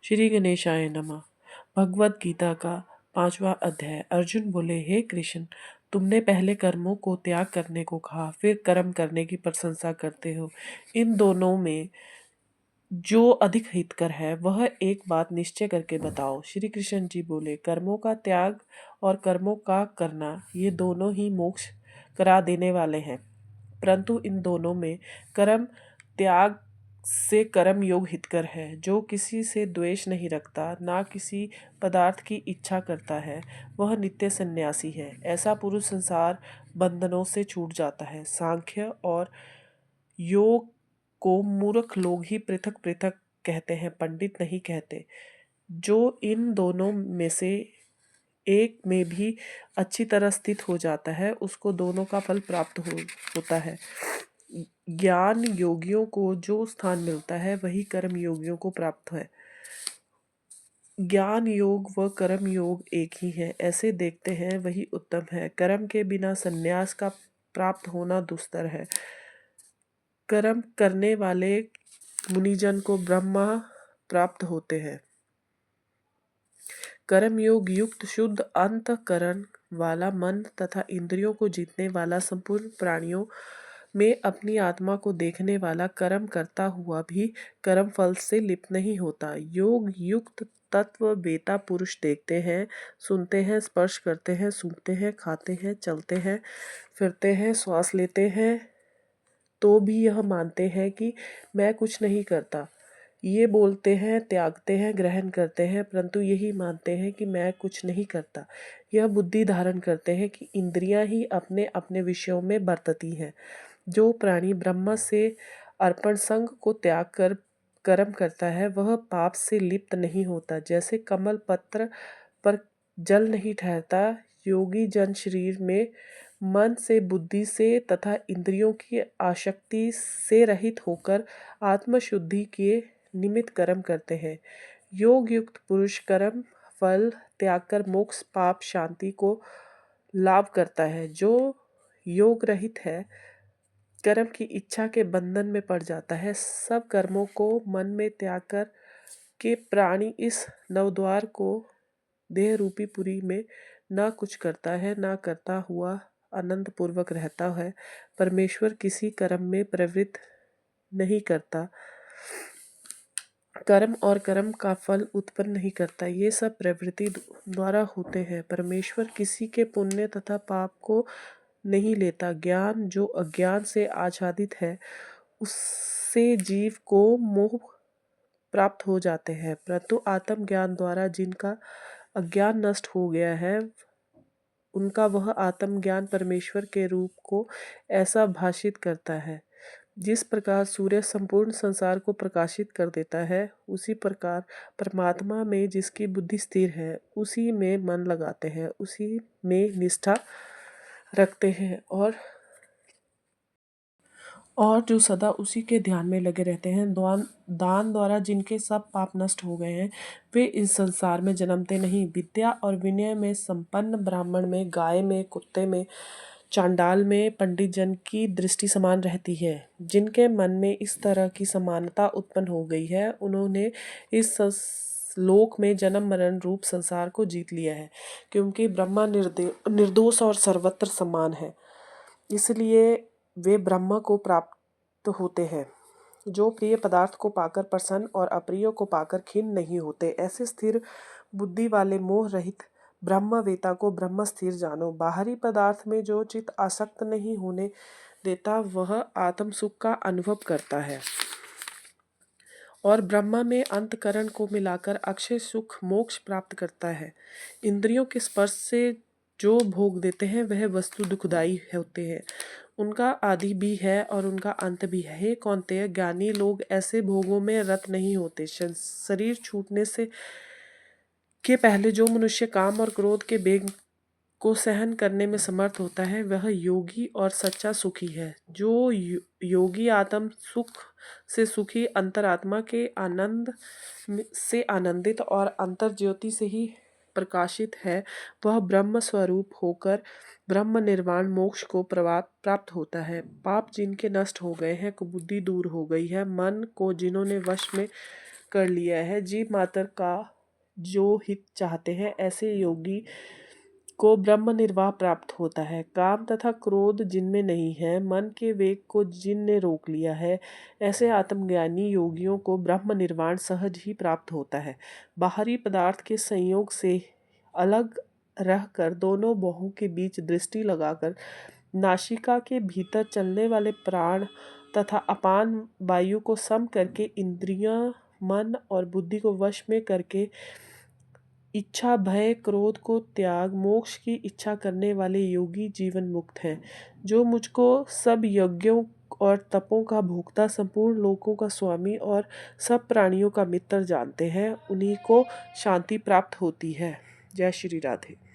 श्री गणेशाय नमः। भगवद गीता का 5वां अध्याय। अर्जुन बोले, हे कृष्ण, तुमने पहले कर्मों को त्याग करने को कहा, फिर कर्म करने की प्रशंसा करते हो। इन दोनों में जो अधिक हितकर है वह एक बात निश्चय करके बताओ। श्री कृष्ण जी बोले, कर्मों का त्याग और कर्मों का करना ये दोनों ही मोक्ष करा देने वाले हैं, परंतु इन दोनों में कर्म त्याग से कर्म योग हितकर है। जो किसी से द्वेष नहीं रखता, ना किसी पदार्थ की इच्छा करता है, वह नित्य सन्यासी है। ऐसा पुरुष संसार बंधनों से छूट जाता है। सांख्य और योग को मूर्ख लोग ही पृथक पृथक कहते हैं, पंडित नहीं कहते। जो इन दोनों में से एक में भी अच्छी तरह स्थित हो जाता है, उसको दोनों का फल प्राप्त होता है। ज्ञान योगियों को जो स्थान मिलता है वही कर्म योगियों को प्राप्त है। ज्ञान योग व कर्म योग एक ही है, ऐसे देखते हैं वही उत्तम है। कर्म के बिना संन्यास का प्राप्त होना दुस्तर है। कर्म करने वाले मुनिजन को ब्रह्मा प्राप्त होते हैं। कर्म योग युक्त शुद्ध अंतःकरण वाला मन तथा इंद्रियों को जीतने वाला संपूर्ण प्राणियों में अपनी आत्मा को देखने वाला कर्म करता हुआ भी कर्म फल से लिप्त नहीं होता। योग युक्त तत्व बेता पुरुष देखते हैं, सुनते हैं, स्पर्श करते हैं, सूंघते हैं, खाते हैं, चलते हैं, फिरते हैं, श्वास लेते हैं, तो भी यह मानते हैं कि मैं कुछ नहीं करता। ये बोलते हैं, त्यागते हैं, ग्रहण करते हैं, परंतु यही मानते हैं कि मैं कुछ नहीं करता। यह बुद्धि धारण करते हैं कि इंद्रियां ही अपने अपने विषयों में बरतती हैं। जो प्राणी ब्रह्म से अर्पण संग को त्याग कर कर्म करता है वह पाप से लिप्त नहीं होता। जैसे कमल पत्र पर जल नहीं ठहरता, योगी जन शरीर में मन से, बुद्धि से तथा इंद्रियों की आसक्ति से रहित होकर आत्मशुद्धि के निमित्त कर्म करते हैं। योग युक्त पुरुष कर्म फल त्याग कर मोक्ष पाप शांति को लाभ करता है। जो योग रहित है, कर्म की इच्छा के बंधन में पड़ जाता है। सब कर्मों को मन में त्याग कर के प्राणी इस नवद्वार को देह रूपी पुरी में ना कुछ करता है, ना करता हुआ आनंद पूर्वक रहता है। परमेश्वर किसी कर्म में प्रवृत्त नहीं करता, कर्म और कर्म का फल उत्पन्न नहीं करता। ये सब प्रवृत्ति द्वारा होते हैं। परमेश्वर किसी के पुण्य तथा पाप को नहीं लेता। ज्ञान जो अज्ञान से आच्छादित है, उससे जीव को मोह प्राप्त हो जाते हैं, परंतु आत्मज्ञान द्वारा जिनका अज्ञान नष्ट हो गया है, उनका वह आत्मज्ञान परमेश्वर के रूप को ऐसा भाषित करता है। जिस प्रकार सूर्य संपूर्ण संसार को प्रकाशित कर देता है, उसी प्रकार परमात्मा में जिसकी बुद्धि स्थिर है, उसी में मन लगाते हैं, उसी में निष्ठा रखते हैं, और जो सदा उसी के ध्यान में लगे रहते हैं। दान द्वारा जिनके सब पाप नष्ट हो गए हैं, वे इस संसार में जन्मते नहीं। विद्या और विनय में संपन्न ब्राह्मण में, गाय में, कुत्ते में, चांडाल में पंडित जन की दृष्टि समान रहती है। जिनके मन में इस तरह की समानता उत्पन्न हो गई है, उन्होंने इस लोक में जन्म मरण रूप संसार को जीत लिया है, क्योंकि ब्रह्मा निर्दोष और सर्वत्र समान है, इसलिए वे ब्रह्म को प्राप्त होते हैं। जो प्रिय पदार्थ को पाकर प्रसन्न और अप्रिय को पाकर खिन्न नहीं होते, ऐसे स्थिर बुद्धि वाले मोह रहित ब्रह्मवेता को ब्रह्म स्थिर जानो। बाहरी पदार्थ में जो चित्त आसक्त नहीं होने देता, वह आत्म सुख का अनुभव करता है और ब्रह्म में अंतकरण को मिलाकर अक्षय सुख मोक्ष प्राप्त करता है। इंद्रियों के स्पर्श से जो भोग देते हैं वह वस्तु दुखदायी होते हैं। उनका आदि भी है और उनका अंत भी है। हे कौन्तेय, ज्ञानी लोग ऐसे भोगों में रत नहीं होते। शरीर छूटने से के पहले जो मनुष्य काम और क्रोध के बेग को सहन करने में समर्थ होता है, वह योगी और सच्चा सुखी है। जो योगी आत्म सुख से सुखी, अंतरात्मा के आनंद से आनंदित और अंतर ज्योति से ही प्रकाशित है, वह ब्रह्म स्वरूप होकर ब्रह्म निर्वाण मोक्ष को प्राप्त होता है। पाप जिनके नष्ट हो गए हैं, कुबुद्धि दूर हो गई है, मन को जिन्होंने वश में कर लिया है। जीव मात्र का जो हित चाहते हैं, ऐसे योगी को ब्रह्म निर्वाह प्राप्त होता है। काम तथा क्रोध जिनमें नहीं है, मन के वेग को जिनने रोक लिया है, ऐसे आत्मज्ञानी योगियों को ब्रह्म निर्वाण सहज ही प्राप्त होता है। बाहरी पदार्थ के संयोग से अलग रहकर दोनों बाहों के बीच दृष्टि लगाकर नासिका के भीतर चलने वाले प्राण तथा अपान वायु को सम करके इंद्रियां, मन और बुद्धि को वश में करके इच्छा, भय, क्रोध को त्याग मोक्ष की इच्छा करने वाले योगी जीवन मुक्त हैं। जो मुझको सब यज्ञों और तपों का भोक्ता, संपूर्ण लोकों का स्वामी और सब प्राणियों का मित्र जानते हैं, उन्हीं को शांति प्राप्त होती है। जय श्री राधे।